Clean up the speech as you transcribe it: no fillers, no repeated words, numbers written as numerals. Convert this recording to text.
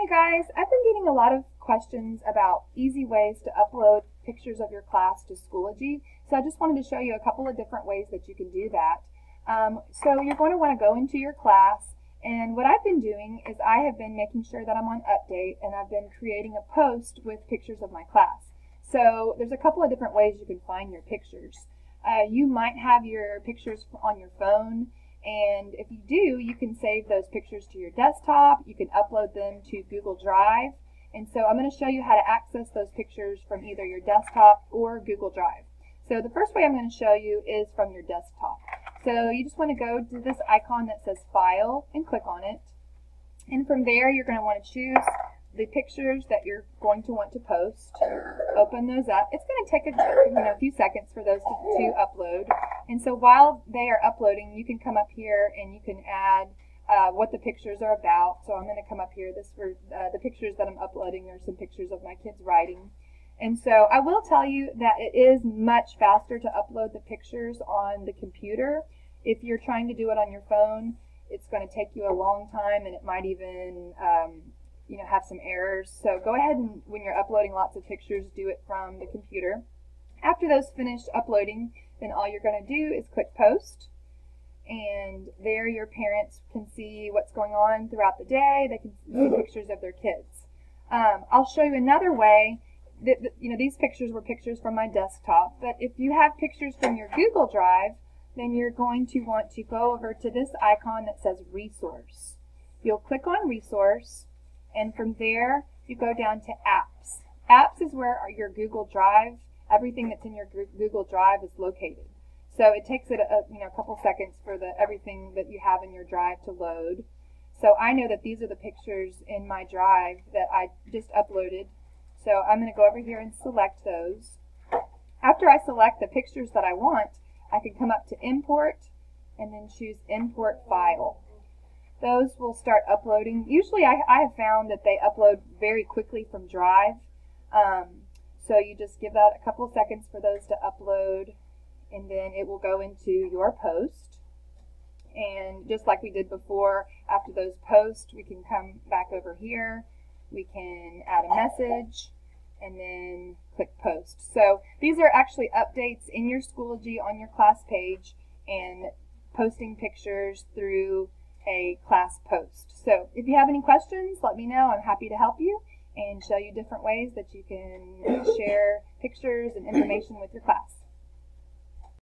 guys, I've been getting a lot of questions about easy ways to upload pictures of your class to Schoology. So I just wanted to show you a couple of different ways that you can do that. So you're going to want to go into your class, and what I've been doing is I have been making sure that I'm on update, and I've been creating a post with pictures of my class. So there's a couple of different ways you can find your pictures. You might have your pictures on your phone, and if you do, you can save those pictures to your desktop. You can upload them to Google Drive. And so I'm going to show you how to access those pictures from either your desktop or Google Drive. So the first way I'm going to show you is from your desktop. So you just want to go to this icon that says File and click on it. And from there, you're going to want to choose the pictures that you're going to want to post. Open those up. It's going to take a few seconds for those to upload. And so while they are uploading, you can come up here and you can add what the pictures are about. So I'm going to come up here. The pictures that I'm uploading are some pictures of my kids writing. And so I will tell you that it is much faster to upload the pictures on the computer. If you're trying to do it on your phone, it's going to take you a long time, and it might even have some errors. So go ahead and, when you're uploading lots of pictures, do it from the computer. After those finish uploading, then all you're going to do is click Post, and there your parents can see what's going on throughout the day. They can see pictures of their kids. I'll show you another way. These pictures were pictures from my desktop, but if you have pictures from your Google Drive, then you're going to want to go over to this icon that says Resource. You'll click on Resource, and from there you go down to Apps. Apps is where your Google Drive, everything that's in your Google Drive is located. So it takes it a couple seconds for everything that you have in your drive to load. So I know that these are the pictures in my drive that I just uploaded. So I'm going to go over here and select those. After I select the pictures that I want, I can come up to Import and then choose Import File. Those will start uploading. Usually I have found that they upload very quickly from Drive. So you just give that a couple of seconds for those to upload, and then it will go into your post. And just like we did before, after those posts, we can come back over here. We can add a message and then click Post. So these are actually updates in your Schoology on your class page and posting pictures through a class post. So if you have any questions, let me know. I'm happy to help you and show you different ways that you can share pictures and information with your class.